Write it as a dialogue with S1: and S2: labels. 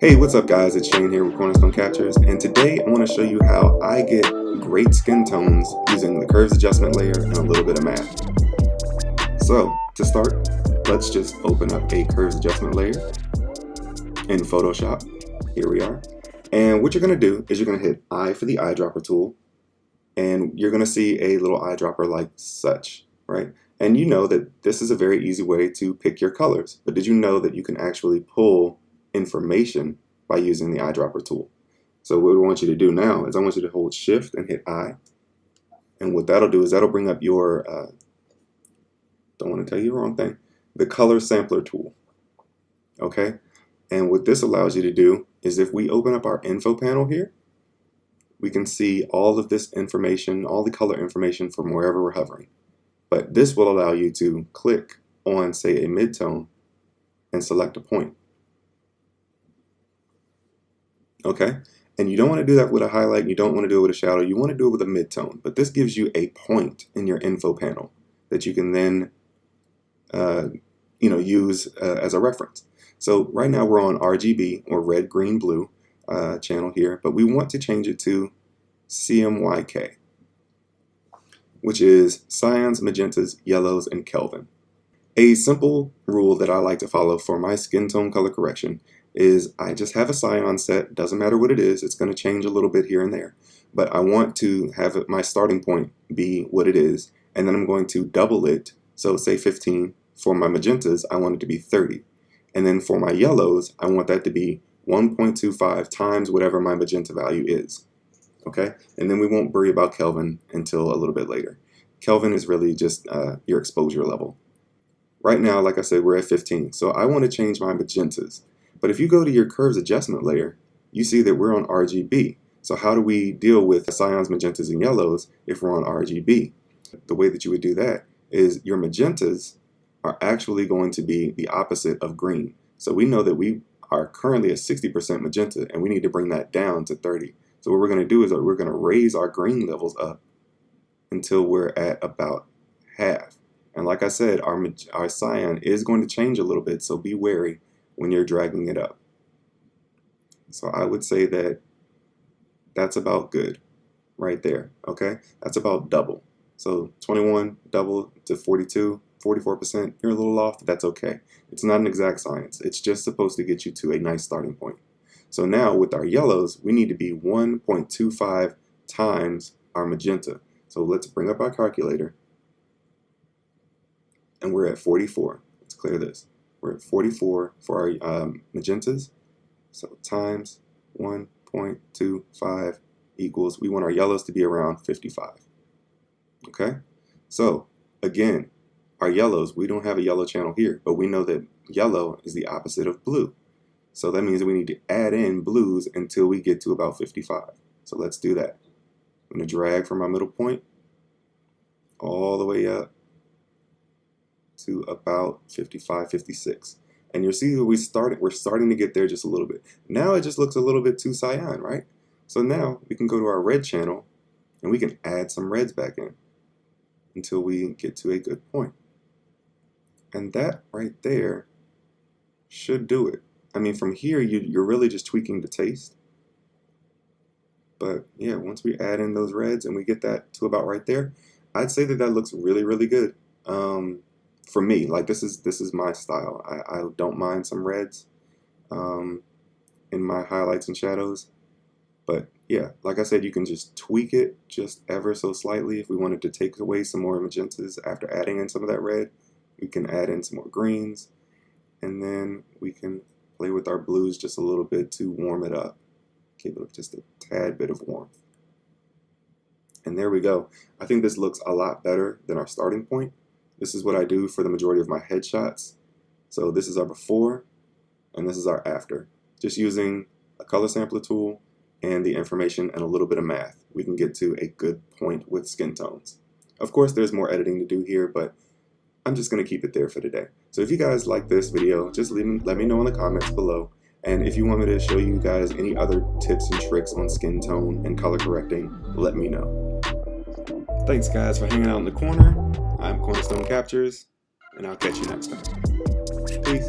S1: Hey, what's up guys? It's Shane here with Cornerstone Captures, and today I want to show you how I get great skin tones using the curves adjustment layer and a little bit of math. So to start, let's just open up a curves adjustment layer in Photoshop. Here we are. And what you're going to do is you're going to hit I for the eyedropper tool, and you're going to see a little eyedropper like such, right? And you know that this is a very easy way to pick your colors, but did you know that you can actually pull information by using the eyedropper tool? So what I want you to do now is I want you to hold shift and hit I, and what that'll do is that'll bring up your don't want to tell you the wrong thing, the color sampler tool. Okay, and what this allows you to do is if we open up our info panel here, we can see all of this information, all the color information from wherever we're hovering. But this will allow you to click on, say, a midtone and select a point. Okay, and you don't want to do that with a highlight, you don't want to do it with a shadow, you want to do it with a midtone. But this gives you a point in your info panel that you can then use as a reference. So right now we're on RGB, or red, green, blue channel here, but we want to change it to CMYK, which is cyans, magentas, yellows, and Kelvin. A simple rule that I like to follow for my skin tone color correction is I just have a cyan set, doesn't matter what it is, it's going to change a little bit here and there, but I want to have my starting point be what it is, and then I'm going to double it, so say 15. For my magentas, I want it to be 30, and then for my yellows, I want that to be 1.25 times whatever my magenta value is. Okay, and then we won't worry about Kelvin until a little bit later. Kelvin is really just your exposure level. Right now, like I said, we're at 15, so I want to change my magentas. But if you go to your curves adjustment layer, you see that we're on RGB. So how do we deal with cyans, magentas, and yellows if we're on RGB? The way that you would do that is your magentas are actually going to be the opposite of green. So we know that we are currently at 60% magenta, and we need to bring that down to 30. So what we're going to do is we're going to raise our green levels up until we're at about half. And like I said, our cyan is going to change a little bit, so be wary when you're dragging it up. So I would say that that's about good right there, okay? That's about double. So 21 double to 42, 44%, you're a little off, but that's okay. It's not an exact science. It's just supposed to get you to a nice starting point. So now with our yellows, we need to be 1.25 times our magenta. So let's bring up our calculator, and we're at 44. Let's clear this. We're at 44 for our magentas. So times 1.25 equals, we want our yellows to be around 55. Okay? So again, our yellows, we don't have a yellow channel here, but we know that yellow is the opposite of blue. So that means that we need to add in blues until we get to about 55. So let's do that. I'm going to drag from my middle point all the way up to about 55, 56. And you'll see that we're starting to get there just a little bit. Now it just looks a little bit too cyan, right? So now we can go to our red channel and we can add some reds back in until we get to a good point. And that right there should do it. I mean, from here, you're really just tweaking the taste. But yeah, once we add in those reds and we get that to about right there, I'd say that that looks really, really good. For me, like this is my style. I don't mind some reds in my highlights and shadows. But yeah, like I said, you can just tweak it just ever so slightly. If we wanted to take away some more magentas after adding in some of that red, we can add in some more greens, and then we can play with our blues just a little bit to warm it up. Give it just a tad bit of warmth. And there we go. I think this looks a lot better than our starting point. This is what I do for the majority of my headshots. So this is our before, and this is our after. Just using a color sampler tool and the information and a little bit of math, we can get to a good point with skin tones. Of course, there's more editing to do here, but I'm just going to keep it there for today. So if you guys like this video, just let me know in the comments below. And if you want me to show you guys any other tips and tricks on skin tone and color correcting, let me know. Thanks guys for hanging out in the corner. I'm Cornerstone Captures, and I'll catch you next time. Peace.